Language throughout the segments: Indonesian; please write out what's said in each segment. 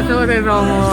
sore Romo.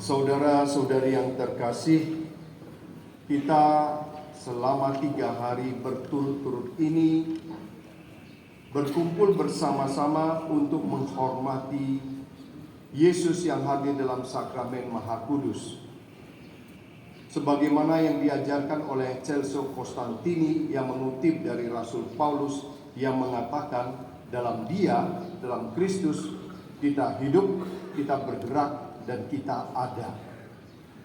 Saudara-saudari yang terkasih, kita selama 3 hari berturut-turut ini berkumpul bersama-sama untuk menghormati Yesus yang hadir dalam sakramen Maha Kudus. Sebagaimana yang diajarkan oleh Celso Costantini yang mengutip dari Rasul Paulus yang mengatakan, dalam Dia, dalam Kristus, kita hidup, kita bergerak, dan kita ada.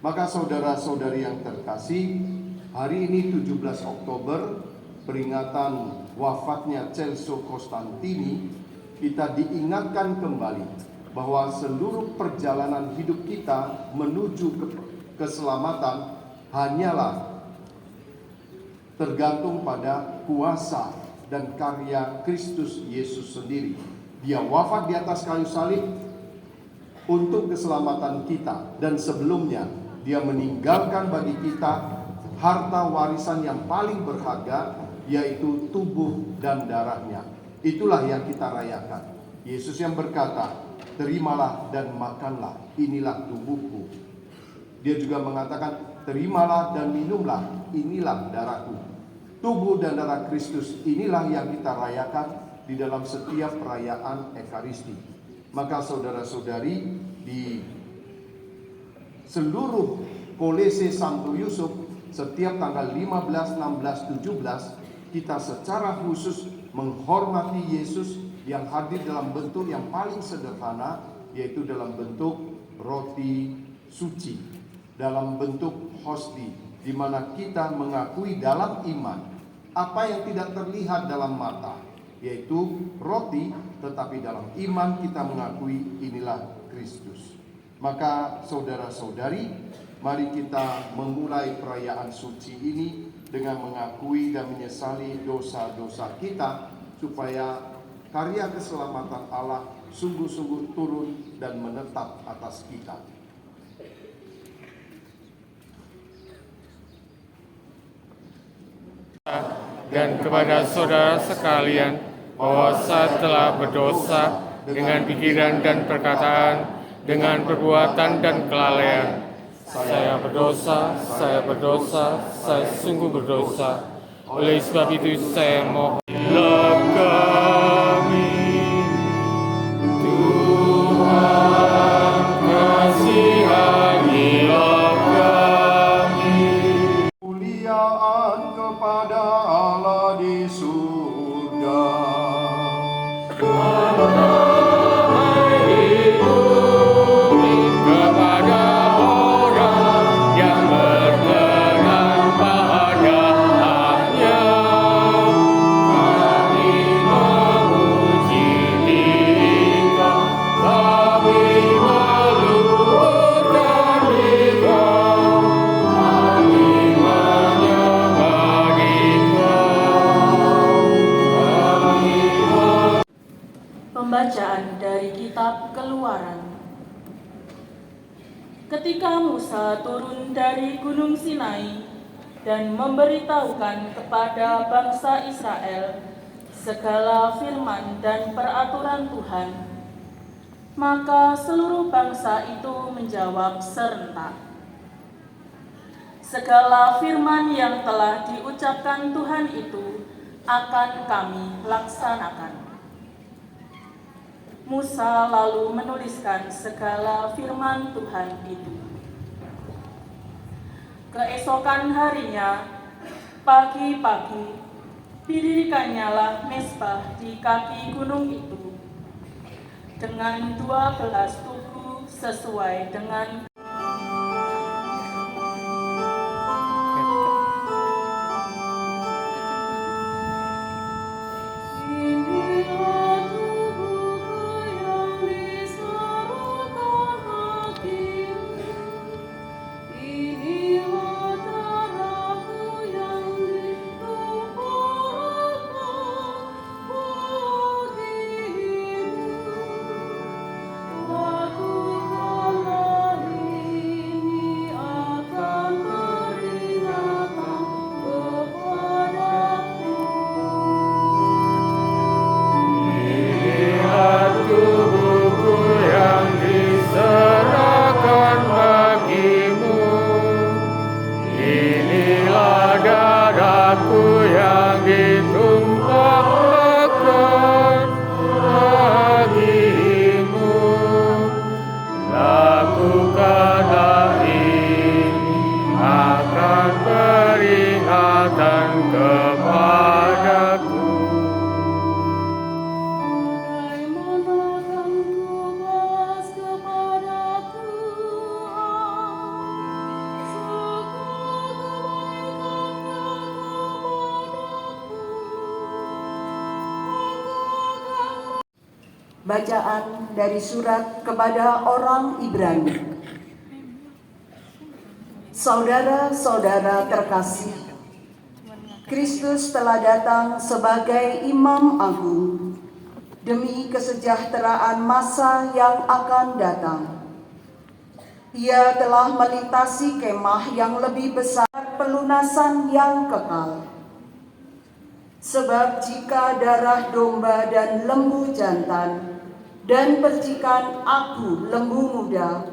Maka saudara-saudari yang terkasih, hari ini 17 Oktober, peringatan wafatnya Celso Costantini, kita diingatkan kembali bahwa seluruh perjalanan hidup kita menuju keselamatan hanyalah tergantung pada kuasa dan karya Kristus Yesus sendiri. Dia wafat di atas kayu salib untuk keselamatan kita, dan sebelumnya Dia meninggalkan bagi kita harta warisan yang paling berharga, yaitu tubuh dan darahnya. Itulah yang kita rayakan. Yesus yang berkata, terimalah dan makanlah, inilah tubuhku. Dia juga mengatakan, terimalah dan minumlah, inilah darahku. Tubuh dan darah Kristus inilah yang kita rayakan di dalam setiap perayaan Ekaristi. Maka saudara-saudari, di seluruh Kolese Santo Yusuf, setiap tanggal 15, 16, 17, kita secara khusus menghormati Yesus yang hadir dalam bentuk yang paling sederhana, yaitu dalam bentuk roti suci, dalam bentuk hosti, di mana kita mengakui dalam iman apa yang tidak terlihat dalam mata, yaitu roti, tetapi dalam iman kita mengakui inilah Kristus. Maka saudara-saudari, mari kita memulai perayaan suci ini dengan mengakui dan menyesali dosa-dosa kita, supaya karya keselamatan Allah sungguh-sungguh turun dan menetap atas kita. Dan kepada saudara sekalian, bahwa saya telah berdosa dengan pikiran dan perkataan, dengan perbuatan dan kelalaian. Saya berdosa, saya sungguh berdosa. Oleh sebab itu saya mohon kami, Tuhan, kasihanilah kami. Kemuliaan kepada Allah di surga. Kepada orang yang berkenan padanya, kami memuji Dikau, kami meluhurkan Dikau, kami menyembah Dikau, Pembacaan dari Kitab Keluaran. Ketika Musa turun dari Gunung Sinai dan memberitahukan kepada bangsa Israel segala firman dan peraturan Tuhan, maka seluruh bangsa itu menjawab serentak, segala firman yang telah diucapkan Tuhan itu akan kami laksanakan. Musa lalu menuliskan segala firman Tuhan itu. Keesokan harinya, pagi-pagi, didirikannyalah mezbah di kaki gunung itu, dengan 12 tugu sesuai dengan Bacaan dari surat kepada orang Ibrani. Saudara-saudara terkasih, Kristus telah datang sebagai Imam Agung demi kesejahteraan masa yang akan datang. Ia telah melintasi kemah yang lebih besar, pelunasan yang kekal. Sebab jika darah domba dan lembu jantan dan percikan aku lembu muda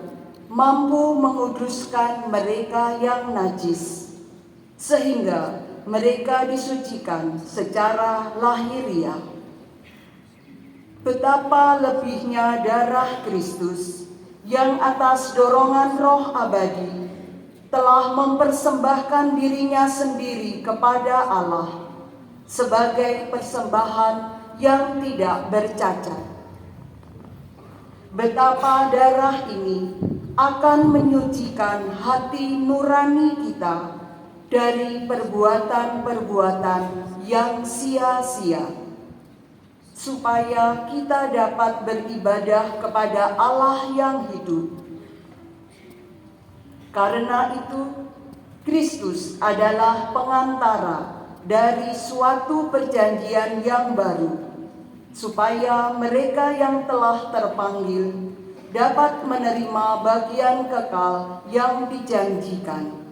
mampu menguduskan mereka yang najis, sehingga mereka disucikan secara lahiriah, betapa lebihnya darah Kristus yang atas dorongan Roh abadi telah mempersembahkan dirinya sendiri kepada Allah sebagai persembahan yang tidak bercacat. Betapa darah ini akan menyucikan hati nurani kita dari perbuatan-perbuatan yang sia-sia, supaya kita dapat beribadah kepada Allah yang hidup. Karena itu, Kristus adalah pengantara dari suatu perjanjian yang baru, supaya mereka yang telah terpanggil dapat menerima bagian kekal yang dijanjikan.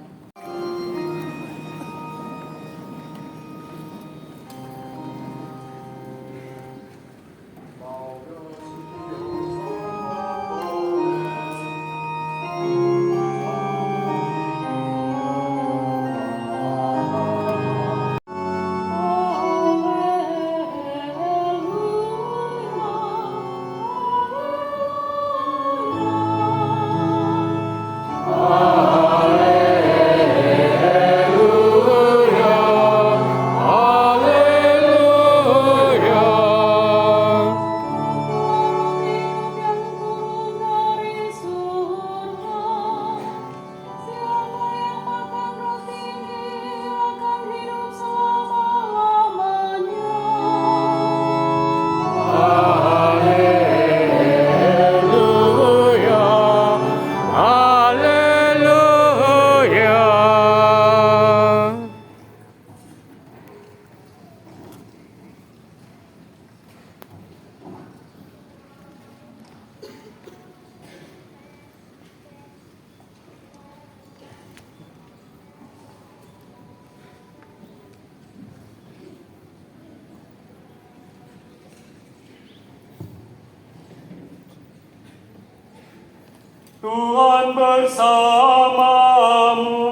Tuhan bersamamu.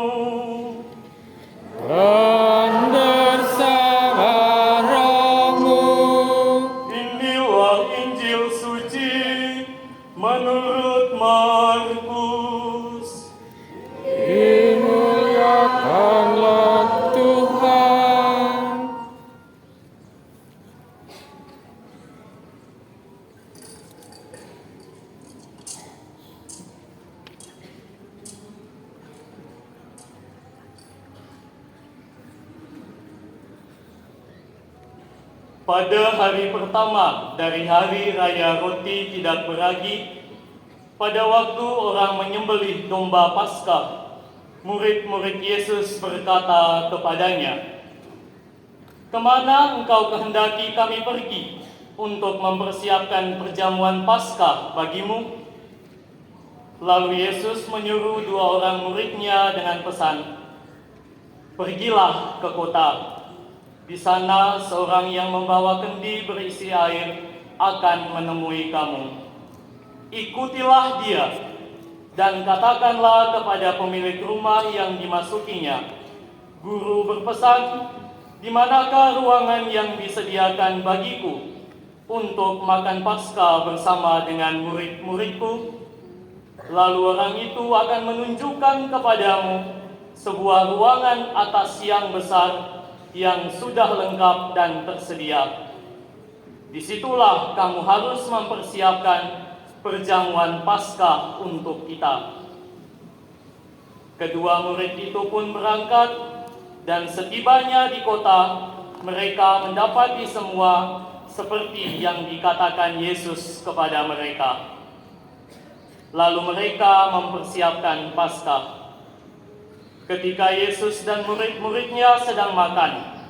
Dan bersama rohmu. Inilah Injil suci menurut Markus. Dimuliakanlah Tuhan. Pada hari pertama dari hari raya roti tidak beragi, pada waktu orang menyembelih domba Paskah, murid-murid Yesus berkata kepadanya, "Kemana engkau kehendaki kami pergi untuk mempersiapkan perjamuan Paskah bagimu?" Lalu Yesus menyuruh 2 orang muridnya dengan pesan, "Pergilah ke kota. Di sana seorang yang membawa kendi berisi air akan menemui kamu. Ikutilah dia dan katakanlah kepada pemilik rumah yang dimasukinya, 'Guru berpesan, di manakah ruangan yang disediakan bagiku untuk makan Paskah bersama dengan murid-muridku?' Lalu orang itu akan menunjukkan kepadamu sebuah ruangan atas yang besar yang sudah lengkap dan tersedia. Disitulah kamu harus mempersiapkan perjamuan Paskah untuk kita." Kedua murid itu pun berangkat, dan setibanya di kota, mereka mendapati semua seperti yang dikatakan Yesus kepada mereka. Lalu mereka mempersiapkan Paskah. Ketika Yesus dan murid-muridnya sedang makan,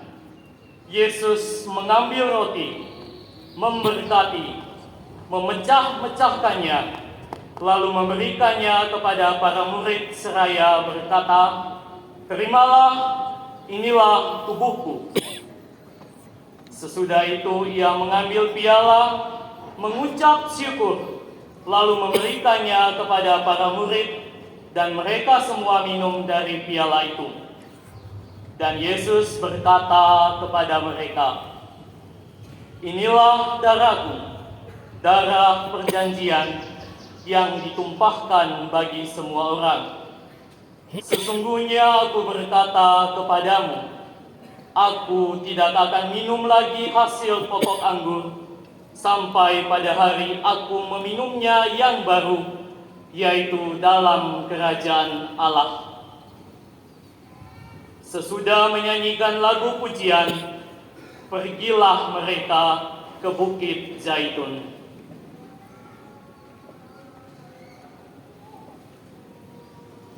Yesus mengambil roti, memberkati, memecah-mecahkannya, lalu memberikannya kepada para murid seraya berkata, "Terimalah, inilah tubuhku." Sesudah itu ia mengambil piala, mengucap syukur, lalu memberikannya kepada para murid, dan mereka semua minum dari piala itu. Dan Yesus berkata kepada mereka, "Inilah darahku, darah perjanjian yang ditumpahkan bagi semua orang. Sesungguhnya aku berkata kepadamu, aku tidak akan minum lagi hasil pokok anggur sampai pada hari aku meminumnya yang baru, yaitu dalam kerajaan Allah." Sesudah menyanyikan lagu pujian, pergilah mereka ke Bukit Zaitun.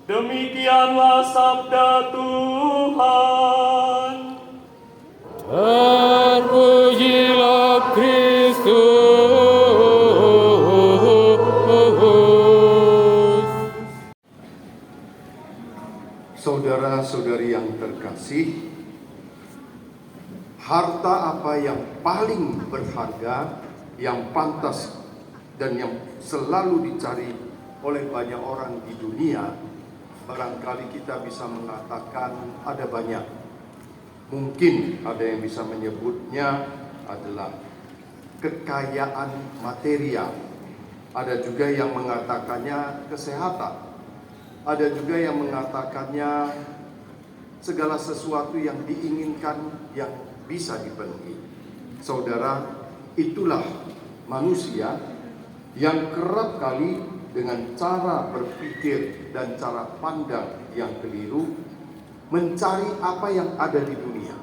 Demikianlah sabda Tuhan. Terpujilah Kristus. Saudara-saudari yang terkasih, harta apa yang paling berharga, yang pantas, dan yang selalu dicari oleh banyak orang di dunia? Barangkali kita bisa mengatakan ada banyak. Mungkin ada yang bisa menyebutnya adalah kekayaan material. Ada juga yang mengatakannya kesehatan. Ada juga yang mengatakannya segala sesuatu yang diinginkan yang bisa dipenuhi. Saudara, itulah manusia yang kerap kali dengan cara berpikir dan cara pandang yang keliru mencari apa yang ada di dunia.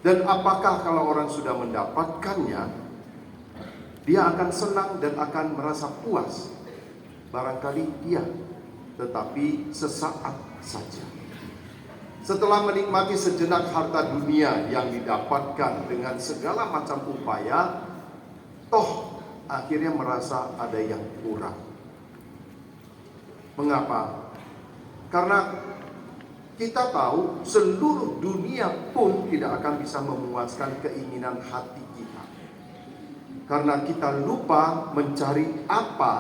Dan apakah kalau orang sudah mendapatkannya, dia akan senang dan akan merasa puas? Barangkali iya, tetapi sesaat saja. Setelah menikmati sejenak harta dunia yang didapatkan dengan segala macam upaya, toh akhirnya merasa ada yang kurang. Mengapa? Karena kita tahu seluruh dunia pun tidak akan bisa memuaskan keinginan hati kita. Karena kita lupa mencari apa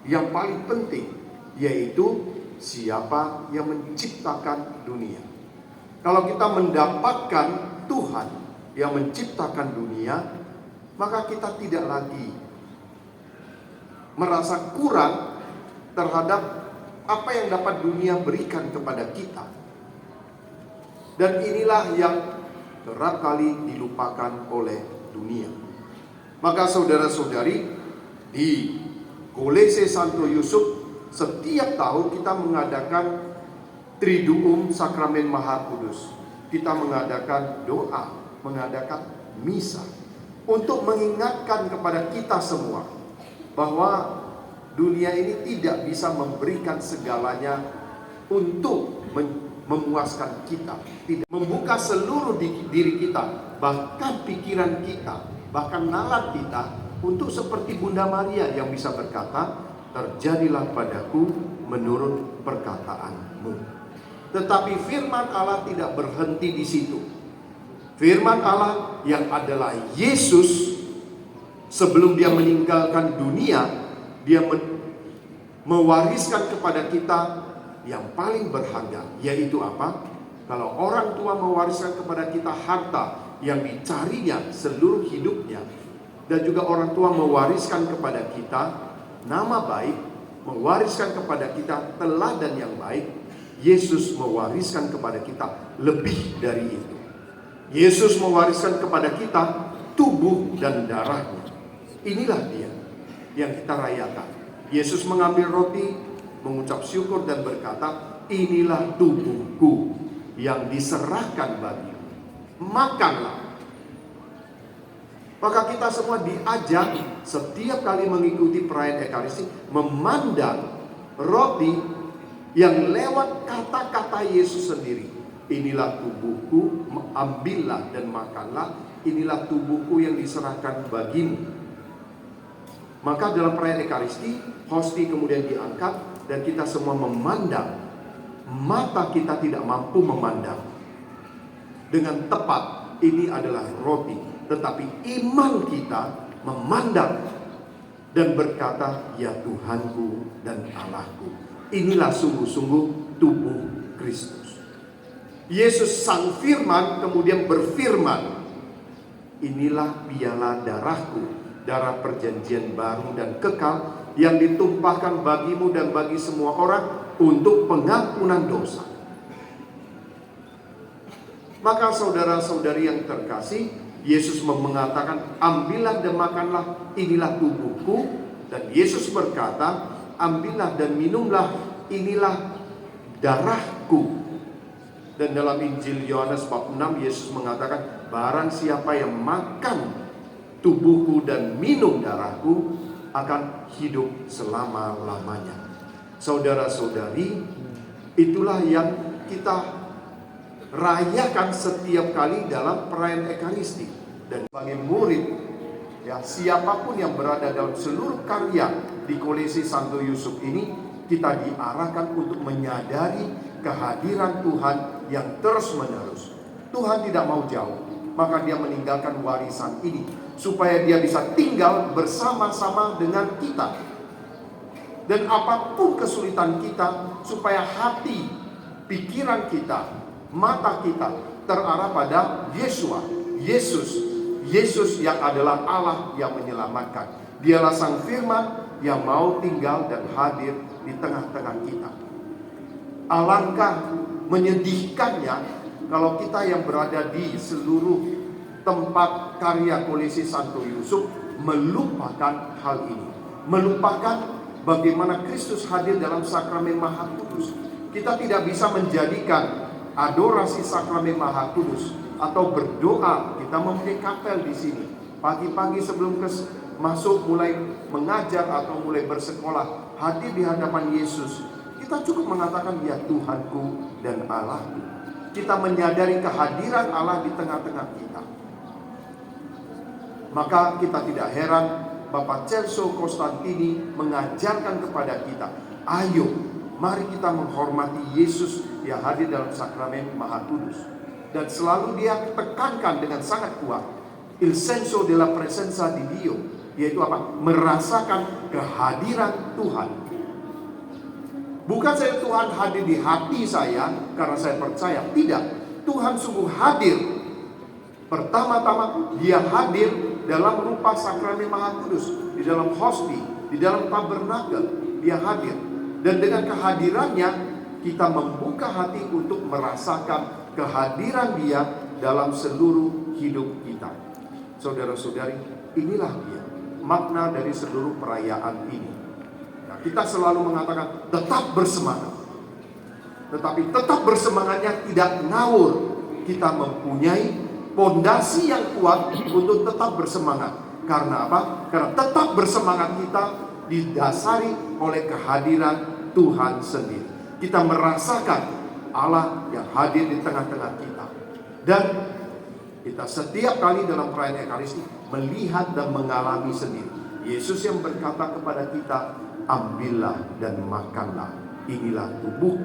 yang paling penting, yaitu siapa yang menciptakan dunia. Kalau kita mendapatkan Tuhan yang menciptakan dunia, maka kita tidak lagi merasa kurang terhadap apa yang dapat dunia berikan kepada kita. Dan inilah yang kerap kali dilupakan oleh dunia. Maka saudara-saudari, di Kolese Santo Yusuf setiap tahun kita mengadakan Triduum Sakramen Maha Kudus. Kita mengadakan doa, mengadakan misa untuk mengingatkan kepada kita semua bahwa dunia ini tidak bisa memberikan segalanya untuk memuaskan kita, tidak membuka seluruh diri kita, bahkan pikiran kita, bahkan nalar kita untuk seperti Bunda Maria yang bisa berkata, "Terjadilah padaku menurut perkataanmu." Tetapi firman Allah tidak berhenti di situ. Firman Allah yang adalah Yesus, sebelum dia meninggalkan dunia, dia mewariskan kepada kita yang paling berharga, yaitu apa? Kalau orang tua mewariskan kepada kita harta yang dicarinya seluruh hidupnya, dan juga orang tua mewariskan kepada kita nama baik, mewariskan kepada kita teladan yang baik, Yesus mewariskan kepada kita lebih dari itu. Yesus mewariskan kepada kita tubuh dan darahnya. Inilah dia yang kita rayakan. Yesus mengambil roti, mengucap syukur dan berkata, "Inilah tubuhku yang diserahkan bagimu. Makanlah." Maka kita semua diajak setiap kali mengikuti perayaan Ekaristi memandang roti yang lewat kata-kata Yesus sendiri. Inilah tubuhku, ambillah dan makanlah. Inilah tubuhku yang diserahkan bagimu. Maka dalam perayaan Ekaristi, hosti kemudian diangkat dan kita semua memandang. Mata kita tidak mampu memandang dengan tepat ini adalah roti, tetapi iman kita memandang dan berkata, ya Tuhanku dan Allahku. Inilah sungguh-sungguh tubuh Kristus. Yesus sang firman kemudian berfirman, inilah piala darahku, darah perjanjian baru dan kekal yang ditumpahkan bagimu dan bagi semua orang untuk pengampunan dosa. Maka saudara-saudari yang terkasih, Yesus mengatakan, ambillah dan makanlah, inilah tubuhku. Dan Yesus berkata, ambillah dan minumlah, inilah darahku. Dan dalam Injil Yohanes bab 6, Yesus mengatakan, barang siapa yang makan tubuhku dan minum darahku akan hidup selama-lamanya. Saudara-saudari, itulah yang kita rayakan setiap kali dalam perayaan Ekaristi. Dan sebagai murid, ya, siapapun yang berada dalam seluruh karya di Kolese Santo Yusuf ini, kita diarahkan untuk menyadari kehadiran Tuhan yang terus-menerus. Tuhan tidak mau jauh, maka dia meninggalkan warisan ini supaya dia bisa tinggal bersama-sama dengan kita. Dan apapun kesulitan kita, supaya hati, pikiran kita, mata kita terarah pada Yesus yang adalah Allah yang menyelamatkan. Dialah sang firman yang mau tinggal dan hadir di tengah-tengah kita. Alangkah menyedihkannya kalau kita yang berada di seluruh tempat karya Kolese Santo Yusuf melupakan hal ini, melupakan bagaimana Kristus hadir dalam sakramen Maha Kudus. Kita tidak bisa menjadikan adorasi sakramen Maha Kudus atau berdoa. Kita mempunyai kapel di sini. Pagi-pagi sebelum masuk mulai mengajar atau mulai bersekolah, hadir di hadapan Yesus. Kita cukup mengatakan, ya Tuhanku dan Allahku. Kita menyadari kehadiran Allah di tengah-tengah kita. Maka kita tidak heran Bapak Celso Costantini mengajarkan kepada kita, ayo mari kita menghormati Yesus yang hadir dalam sakramen Maha Kudus. Dan selalu dia tekankan dengan sangat kuat, il senso della presenza di Dio, yaitu apa? Merasakan kehadiran Tuhan. Bukan saya Tuhan hadir di hati saya karena saya percaya, tidak. Tuhan sungguh hadir. Pertama-tama dia hadir dalam rupa sakramen Maha Kudus, di dalam hosti, di dalam tabernakel, dia hadir. Dan dengan kehadirannya kita membuka hati untuk merasakan kehadiran dia dalam seluruh hidup kita. Saudara-saudari, inilah dia makna dari seluruh perayaan ini. Nah, kita selalu mengatakan tetap bersemangat. Tetapi tetap bersemangatnya tidak ngawur. Kita mempunyai pondasi yang kuat untuk tetap bersemangat. Karena apa? Karena tetap bersemangat kita didasari oleh kehadiran Tuhan sendiri. Kita merasakan Allah yang hadir di tengah-tengah kita. Dan kita setiap kali dalam perayaan Ekaristi melihat dan mengalami sendiri. Yesus yang berkata kepada kita, ambillah dan makanlah, inilah tubuh.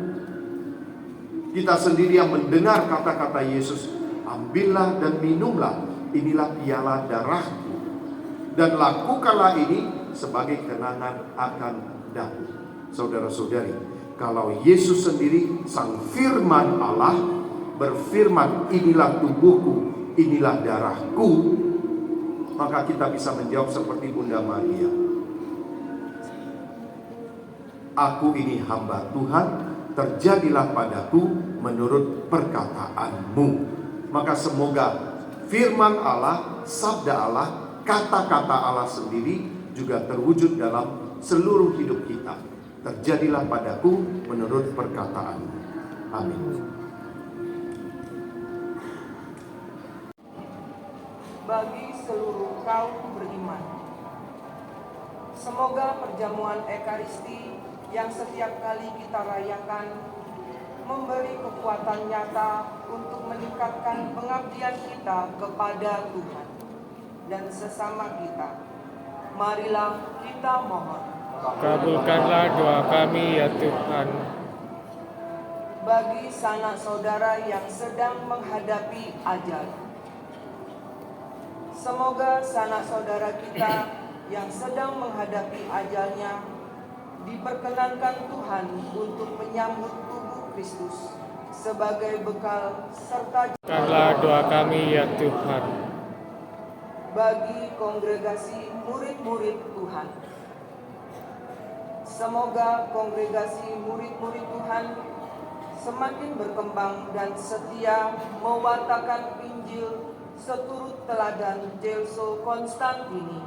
Kita sendiri yang mendengar kata-kata Yesus, ambillah dan minumlah, inilah piala darahku. Dan lakukanlah ini sebagai kenangan akan daku. Saudara-saudari, kalau Yesus sendiri sang firman Allah berfirman, inilah tubuhku, inilah darahku, maka kita bisa menjawab seperti Bunda Maria, aku ini hamba Tuhan, terjadilah padaku menurut perkataanmu. Maka semoga firman Allah, sabda Allah, kata-kata Allah sendiri juga terwujud dalam seluruh hidup kita. Terjadilah padaku menurut perkataanmu. Amin. bagi seluruh kaum beriman. Semoga perjamuan Ekaristi yang setiap kali kita rayakan memberi kekuatan nyata untuk meningkatkan pengabdian kita kepada Tuhan dan sesama kita. Marilah kita mohon. Kabulkanlah doa kami ya Tuhan. Bagi sanak saudara yang sedang menghadapi ajal, semoga sanak saudara kita yang sedang menghadapi ajalnya diperkenankan Tuhan untuk menyambut tubuh Kristus sebagai bekal serta Kabulkanlah doa kami ya Tuhan. bagi kongregasi murid-murid Tuhan. Semoga kongregasi murid-murid Tuhan semakin berkembang dan setia mewartakan Injil seturut teladan Celso Konstantini.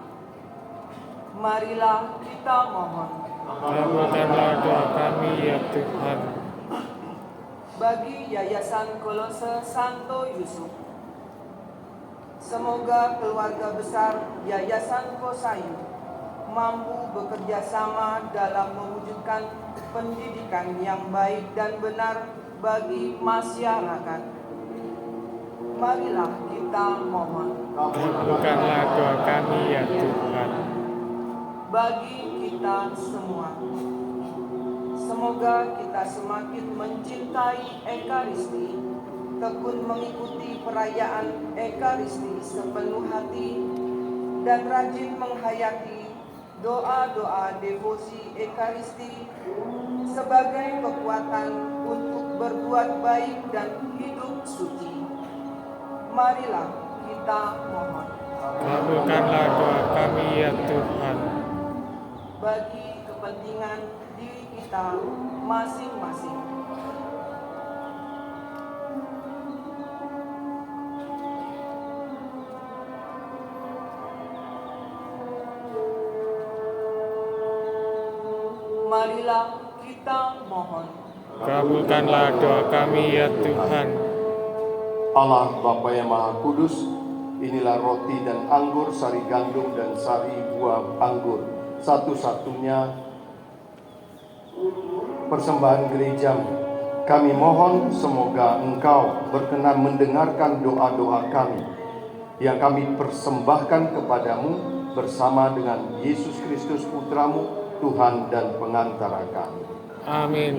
Marilah kita mohon. Kabulkanlah doa kami ya Tuhan. Bagi Yayasan Kolose Santo Yusuf, semoga keluarga besar Yayasan Kosayu mampu bekerja sama dalam mewujudkan pendidikan yang baik dan benar bagi masyarakat. Marilah kita mohon. Kabulkanlah doa kami ya Tuhan. Bagi kita semua, semoga kita semakin mencintai Ekaristi, tekun mengikuti perayaan Ekaristi sepenuh hati, dan rajin menghayati doa-doa devosi Ekaristi sebagai kekuatan untuk berbuat baik dan hidup suci. Marilah kita mohon. Kabulkanlah doa kami ya Tuhan. Bagi kepentingan diri kita masing-masing. Marilah kita mohon. Kabulkanlah doa kami ya Tuhan. Allah Bapa yang Maha Kudus, inilah roti dan anggur, sari gandum dan sari buah anggur, satu-satunya persembahan gerejamu. Kami mohon semoga Engkau berkenan mendengarkan doa-doa kami yang kami persembahkan kepadamu bersama dengan Yesus Kristus Putramu, Tuhan dan pengantara kami. Amin.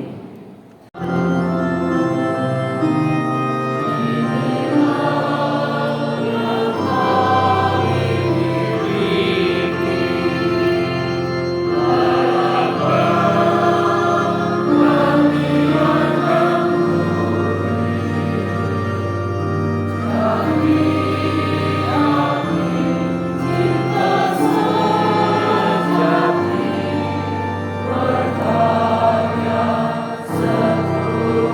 Berkarya seluruh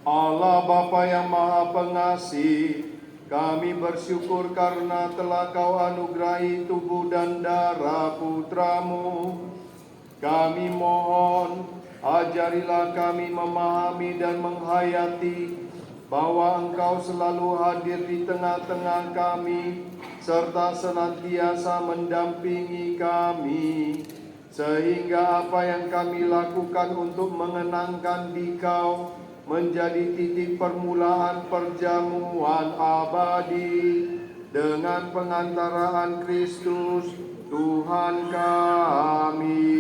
Allah Bapa yang Maha Pengasih, kami bersyukur karena telah Kau anugerahi tubuh dan darah Putramu. Kami mohon, ajarilah kami memahami dan menghayati bahwa Engkau selalu hadir di tengah-tengah kami, serta senantiasa mendampingi kami, sehingga apa yang kami lakukan untuk mengenangkan Dikau menjadi titik permulaan perjamuan abadi dengan pengantaraan Kristus Tuhan kami.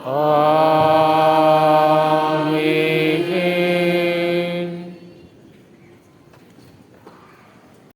Amin.